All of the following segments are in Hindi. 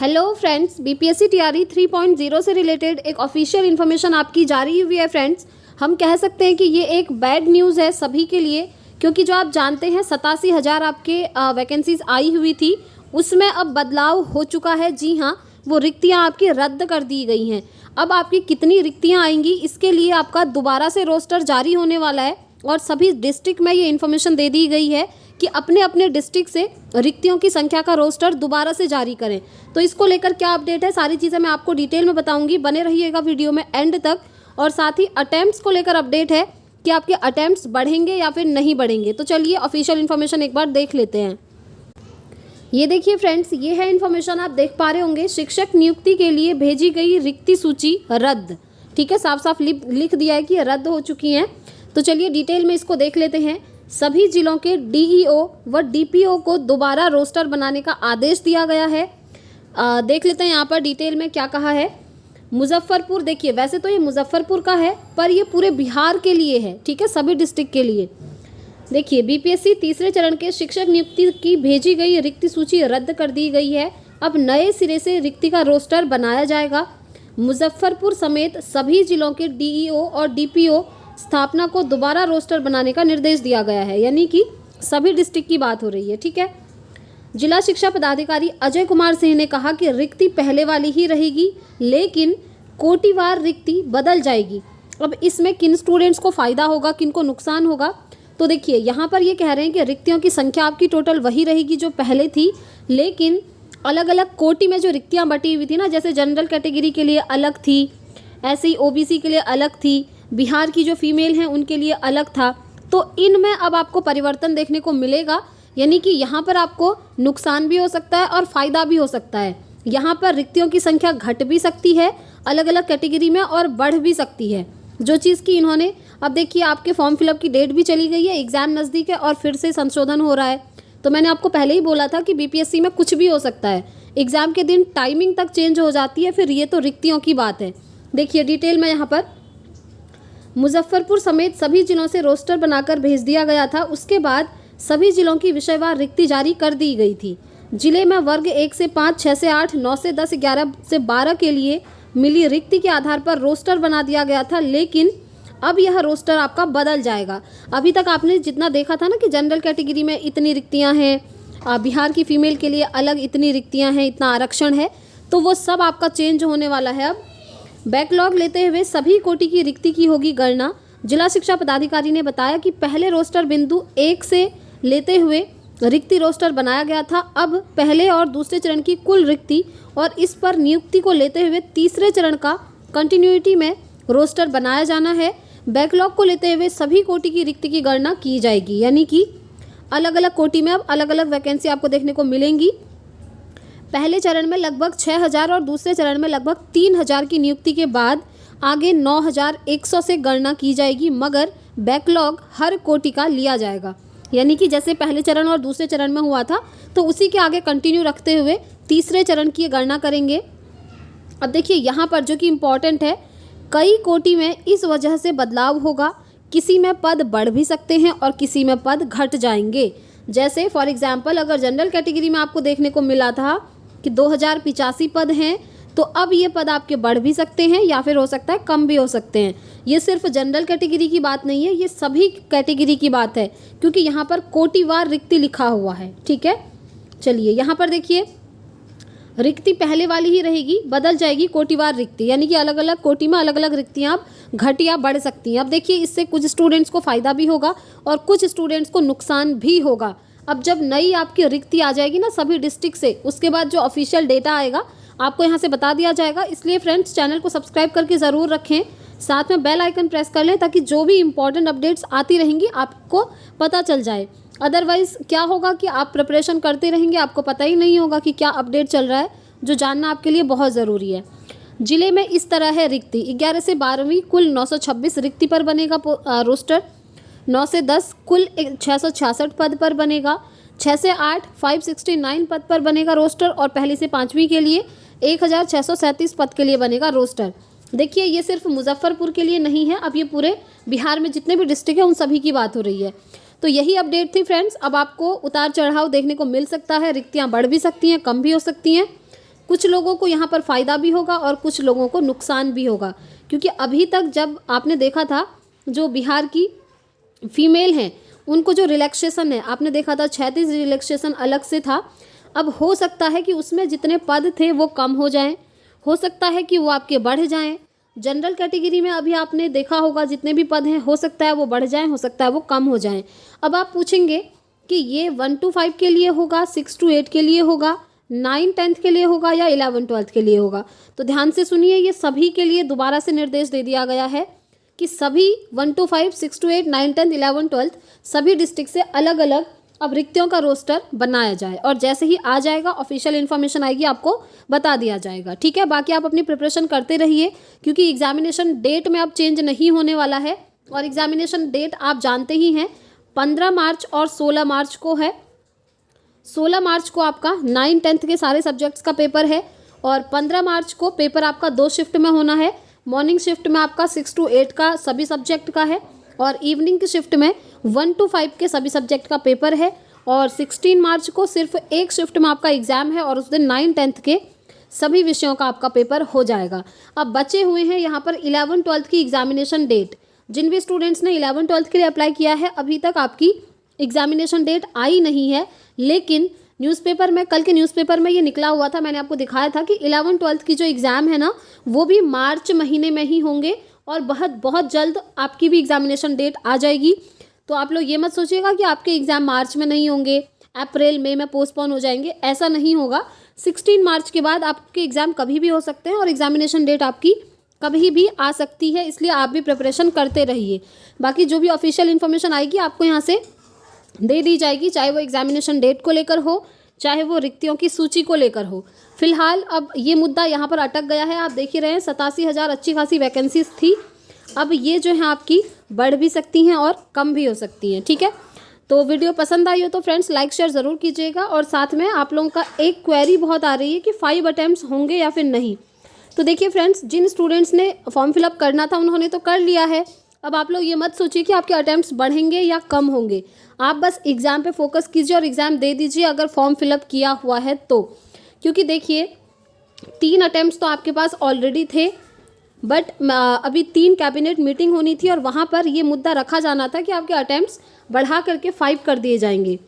हेलो फ्रेंड्स, बीपीएससी टीआरई 3.0 से रिलेटेड एक ऑफिशियल इन्फॉर्मेशन आपकी जारी हुई है फ्रेंड्स। हम कह सकते हैं कि ये एक बैड न्यूज़ है सभी के लिए, क्योंकि जो आप जानते हैं 87,000 आपके वैकेंसीज आई हुई थी, उसमें अब बदलाव हो चुका है। जी हाँ, वो रिक्तियाँ आपकी रद्द कर दी गई हैं। अब आपकी कितनी रिक्तियाँ आएंगी, इसके लिए आपका दोबारा से रोस्टर जारी होने वाला है और सभी डिस्ट्रिक्ट में ये इन्फॉर्मेशन दे दी गई है कि अपने अपने डिस्ट्रिक्ट से रिक्तियों की संख्या का रोस्टर दोबारा से जारी करें। तो इसको लेकर क्या अपडेट है, सारी चीज़ें मैं आपको डिटेल में बताऊंगी। बने रहिएगा वीडियो में एंड तक। और साथ ही अटेम्प्ट्स को लेकर अपडेट है कि आपके अटेम्प्ट्स बढ़ेंगे या फिर नहीं बढ़ेंगे। तो चलिए ऑफिशियल इन्फॉर्मेशन एक बार देख लेते हैं। ये देखिए फ्रेंड्स, ये है इन्फॉर्मेशन, आप देख पा रहे होंगे। शिक्षक नियुक्ति के लिए भेजी गई रिक्ति सूची रद्द। ठीक है, साफ साफ लिख दिया है कि ये रद्द हो चुकी हैं। तो चलिए डिटेल में इसको देख लेते हैं। सभी जिलों के डीईओ व डीपीओ को दोबारा रोस्टर बनाने का आदेश दिया गया है। देख लेते हैं यहाँ पर डिटेल में क्या कहा है। मुजफ्फरपुर, देखिए वैसे तो ये मुजफ्फरपुर का है, पर ये पूरे बिहार के लिए है। ठीक है, सभी डिस्ट्रिक्ट के लिए। देखिए, बीपीएससी तीसरे चरण के शिक्षक नियुक्ति की भेजी गई रिक्ति सूची रद्द कर दी गई है। अब नए सिरे से रिक्ति का रोस्टर बनाया जाएगा। मुजफ्फरपुर समेत सभी जिलों के डीईओ और डीपीओ स्थापना को दोबारा रोस्टर बनाने का निर्देश दिया गया है, यानी कि सभी डिस्ट्रिक्ट की बात हो रही है। ठीक है, जिला शिक्षा पदाधिकारी अजय कुमार सिंह ने कहा कि रिक्ति पहले वाली ही रहेगी, लेकिन कोटिवार रिक्ति बदल जाएगी। अब इसमें किन स्टूडेंट्स को फ़ायदा होगा, किन को नुकसान होगा, तो देखिए यहाँ पर ये कह रहे हैं कि रिक्तियों की संख्या आपकी टोटल वही रहेगी जो पहले थी, लेकिन अलग अलग कोटि में जो रिक्तियाँ बटी हुई थी ना, जैसे जनरल कैटेगरी के लिए अलग थी, ऐसे ही ओबीसी के लिए अलग थी, बिहार की जो फीमेल हैं उनके लिए अलग था। तो इनमें अब आपको परिवर्तन देखने को मिलेगा, यानी कि यहाँ पर आपको नुकसान भी हो सकता है और फ़ायदा भी हो सकता है। यहाँ पर रिक्तियों की संख्या घट भी सकती है अलग अलग कैटेगरी में और बढ़ भी सकती है, जो चीज़ की इन्होंने। अब देखिए, आपके फॉर्म फिलअप की डेट भी चली गई है, एग्ज़ाम नज़दीक है और फिर से संशोधन हो रहा है। तो मैंने आपको पहले ही बोला था कि बीपीएससी में कुछ भी हो सकता है, एग्ज़ाम के दिन टाइमिंग तक चेंज हो जाती है, फिर ये तो रिक्तियों की बात है। देखिए डिटेल में यहाँ पर मुजफ्फरपुर समेत सभी जिलों से रोस्टर बनाकर भेज दिया गया था। उसके बाद सभी जिलों की विषयवार रिक्ति जारी कर दी गई थी। जिले में वर्ग 1 से 5, 6 से 8, 9 से 10, 11 से 12 के लिए मिली रिक्ति के आधार पर रोस्टर बना दिया गया था, लेकिन अब यह रोस्टर आपका बदल जाएगा। अभी तक आपने जितना देखा था ना कि जनरल कैटेगरी में इतनी रिक्तियां हैं, बिहार की फीमेल के लिए अलग इतनी रिक्तियां हैं, इतना आरक्षण है, तो वो सब आपका चेंज होने वाला है। अब बैकलॉग लेते हुए सभी कोटि की रिक्ति की होगी गणना। जिला शिक्षा पदाधिकारी ने बताया कि पहले रोस्टर बिंदु 1 से लेते हुए रिक्ति रोस्टर बनाया गया था। अब पहले और दूसरे चरण की कुल रिक्ति और इस पर नियुक्ति को लेते हुए तीसरे चरण का कंटिन्यूटी में रोस्टर बनाया जाना है। बैकलॉग को लेते हुए सभी कोटि की रिक्ति की गणना की जाएगी, यानी कि अलग अलग कोटि में अब अलग अलग वैकेंसी आपको देखने को मिलेंगी। पहले चरण में लगभग 6,000 और दूसरे चरण में लगभग 3,000 की नियुक्ति के बाद आगे 9,100 से गणना की जाएगी, मगर बैकलॉग हर कोटि का लिया जाएगा, यानी कि जैसे पहले चरण और दूसरे चरण में हुआ था, तो उसी के आगे कंटिन्यू रखते हुए तीसरे चरण की गणना करेंगे। अब देखिए यहाँ पर जो कि इम्पॉर्टेंट है, कई कोटि में इस वजह से बदलाव होगा। किसी में पद बढ़ भी सकते हैं और किसी में पद घट जाएंगे। जैसे फॉर एग्जाम्पल, अगर जनरल कैटेगरी में आपको देखने को मिला था कि 2085 पद हैं, तो अब ये पद आपके बढ़ भी सकते हैं या फिर हो सकता है कम भी हो सकते हैं। ये सिर्फ जनरल कैटेगरी की बात नहीं है, ये सभी कैटेगरी की बात है, क्योंकि यहाँ पर कोटिवार रिक्ति लिखा हुआ है। ठीक है, चलिए यहाँ पर देखिए, रिक्ति पहले वाली ही रहेगी, बदल जाएगी कोटिवार रिक्ति, यानी कि अलग अलग कोटि में अलग अलग रिक्तियाँ अब घट या बढ़ सकती हैं। अब देखिए, इससे कुछ स्टूडेंट्स को फ़ायदा भी होगा और कुछ स्टूडेंट्स को नुकसान भी होगा। अब जब नई आपकी रिक्ति आ जाएगी ना सभी डिस्ट्रिक्ट से, उसके बाद जो ऑफिशियल डेटा आएगा आपको यहाँ से बता दिया जाएगा। इसलिए फ्रेंड्स, चैनल को सब्सक्राइब करके ज़रूर रखें, साथ में बेल आइकन प्रेस कर लें, ताकि जो भी इंपॉर्टेंट अपडेट्स आती रहेंगी आपको पता चल जाए। अदरवाइज़ क्या होगा कि आप प्रिपरेशन करते रहेंगे, आपको पता ही नहीं होगा कि क्या अपडेट चल रहा है, जो जानना आपके लिए बहुत ज़रूरी है। जिले में इस तरह है रिक्ति, 11 से 12वीं कुल 926 रिक्ति पर बनेगा रोस्टर। 9 से 10 कुल 666 पद पर बनेगा। 6 से 8 569 पद पर बनेगा रोस्टर और पहली से 5वीं के लिए 1637 पद के लिए बनेगा रोस्टर। देखिए, ये सिर्फ मुजफ्फरपुर के लिए नहीं है, अब ये पूरे बिहार में जितने भी डिस्ट्रिक्ट हैं उन सभी की बात हो रही है। तो यही अपडेट थी फ्रेंड्स। अब आपको उतार चढ़ाव देखने को मिल सकता है, रिक्तियाँ बढ़ भी सकती हैं, कम भी हो सकती हैं। कुछ लोगों को यहाँ पर फ़ायदा भी होगा और कुछ लोगों को नुकसान भी होगा, क्योंकि अभी तक जब आपने देखा था जो बिहार की फीमेल हैं उनको जो रिलैक्सेशन है आपने देखा था 36 रिलैक्सेशन अलग से था। अब हो सकता है कि उसमें जितने पद थे वो कम हो जाएं, हो सकता है कि वो आपके बढ़ जाएं। जनरल कैटेगरी में अभी आपने देखा होगा जितने भी पद हैं हो सकता है वो बढ़ जाएं, हो सकता है वो कम हो जाएं। अब आप पूछेंगे कि ये 1 to 5 के लिए होगा, 6 to 8 के लिए होगा, 9 10th के लिए होगा या 11 12th के लिए होगा। तो ध्यान से सुनिए, ये सभी के लिए दोबारा से निर्देश दे दिया गया है कि सभी 1 to 5, 6 to 8, 9 10 11 12 सभी डिस्ट्रिक्ट से अलग अलग अब रिक्तियों का रोस्टर बनाया जाए, और जैसे ही आ जाएगा ऑफिशियल इन्फॉर्मेशन आएगी आपको बता दिया जाएगा। ठीक है, बाकी आप अपनी प्रिपरेशन करते रहिए, क्योंकि एग्जामिनेशन डेट में अब चेंज नहीं होने वाला है। और एग्जामिनेशन डेट आप जानते ही हैं 15 मार्च और 16 मार्च को है। 16 मार्च को आपका 9 10th के सारे सब्जेक्ट्स का पेपर है, और 15 मार्च को पेपर आपका 2 शिफ्ट में होना है। मॉर्निंग शिफ्ट में आपका 6 to 8 का सभी सब्जेक्ट का है, और इवनिंग की शिफ्ट में 1 to 5 के सभी सब्जेक्ट का पेपर है। और 16 मार्च को सिर्फ एक शिफ्ट में आपका एग्ज़ाम है, और उस दिन 9 10th के सभी विषयों का आपका पेपर हो जाएगा। अब बचे हुए हैं यहाँ पर 11 12th की एग्जामिनेशन डेट। जिन भी स्टूडेंट्स ने 11 12th के लिए अप्लाई किया है अभी तक आपकी एग्जामिनेशन डेट आई नहीं है, लेकिन न्यूज़पेपर में, कल के न्यूज़पेपर में ये निकला हुआ था, मैंने आपको दिखाया था कि 11 12th की जो एग्ज़ाम है ना वो भी मार्च महीने में ही होंगे, और बहुत जल्द आपकी भी एग्जामिनेशन डेट आ जाएगी। तो आप लोग ये मत सोचिएगा कि आपके एग्ज़ाम मार्च में नहीं होंगे, अप्रैल मई में पोस्टपोन हो जाएंगे, ऐसा नहीं होगा। 16 मार्च के बाद आपके एग्ज़ाम कभी भी हो सकते हैं और एग्जामिनेशन डेट आपकी कभी भी आ सकती है, इसलिए आप भी प्रिपरेशन करते रहिए। बाकी जो भी ऑफिशियल इन्फॉर्मेशन आएगी आपको यहाँ से दे दी जाएगी, चाहे वो एग्जामिनेशन डेट को लेकर हो, चाहे वो रिक्तियों की सूची को लेकर हो। फिलहाल अब ये मुद्दा यहाँ पर अटक गया है। आप देख ही रहे हैं 87,000 अच्छी खासी वैकेंसीज थी, अब ये जो है आपकी बढ़ भी सकती हैं और कम भी हो सकती हैं। ठीक है, तो वीडियो पसंद आई हो तो फ्रेंड्स लाइक शेयर ज़रूर कीजिएगा, और साथ में आप लोगों का एक क्वेरी बहुत आ रही है कि 5 अटैम्प्ट्स होंगे या फिर नहीं। तो देखिए फ्रेंड्स, जिन स्टूडेंट्स ने फॉर्म फिलअप करना था उन्होंने तो कर लिया है। अब आप लोग ये मत सोचिए कि आपके अटैम्प्ट्स बढ़ेंगे या कम होंगे, आप बस एग्ज़ाम पे फोकस कीजिए और एग्ज़ाम दे दीजिए अगर फॉर्म फिलअप किया हुआ है तो। क्योंकि देखिए 3 अटैम्प्ट्स तो आपके पास ऑलरेडी थे, बट अभी 3 कैबिनेट मीटिंग होनी थी और वहाँ पर ये मुद्दा रखा जाना था कि आपके अटैम्प्ट्स बढ़ा करके 5 कर दिए जाएंगे।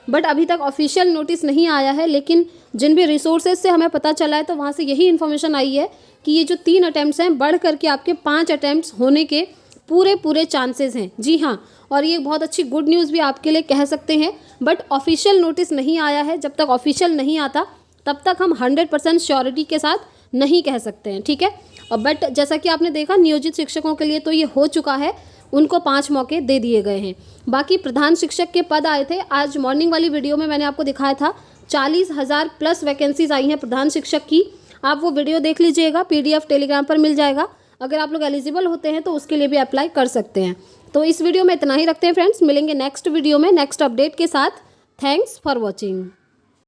बट अभी तक ऑफिशियल नोटिस नहीं आया है, लेकिन जिन भी रिसोर्सेज से हमें पता चला है तो वहाँ से यही इन्फॉर्मेशन आई है कि ये जो 3 अटैम्प्ट्स हैं बढ़ करके आपके 5 अटैम्प्ट्स होने के पूरे चांसेस हैं। जी हाँ, और ये बहुत अच्छी गुड न्यूज़ भी आपके लिए कह सकते हैं। बट ऑफिशियल नोटिस नहीं आया है, जब तक ऑफिशियल नहीं आता तब तक हम 100% श्योरिटी के साथ नहीं कह सकते हैं। ठीक है, और बट जैसा कि आपने देखा नियोजित शिक्षकों के लिए तो ये हो चुका है, उनको 5 मौके दे दिए गए हैं। बाकी प्रधान शिक्षक के पद आए थे, आज मॉर्निंग वाली वीडियो में मैंने आपको दिखाया था 40,000 प्लस वैकेंसीज आई हैं प्रधान शिक्षक की। आप वो वीडियो देख लीजिएगा, PDF टेलीग्राम पर मिल जाएगा। अगर आप लोग एलिजिबल होते हैं तो उसके लिए भी अप्लाई कर सकते हैं। तो इस वीडियो में इतना ही रखते हैं फ्रेंड्स, मिलेंगे नेक्स्ट वीडियो में नेक्स्ट अपडेट के साथ। Thanks for watching.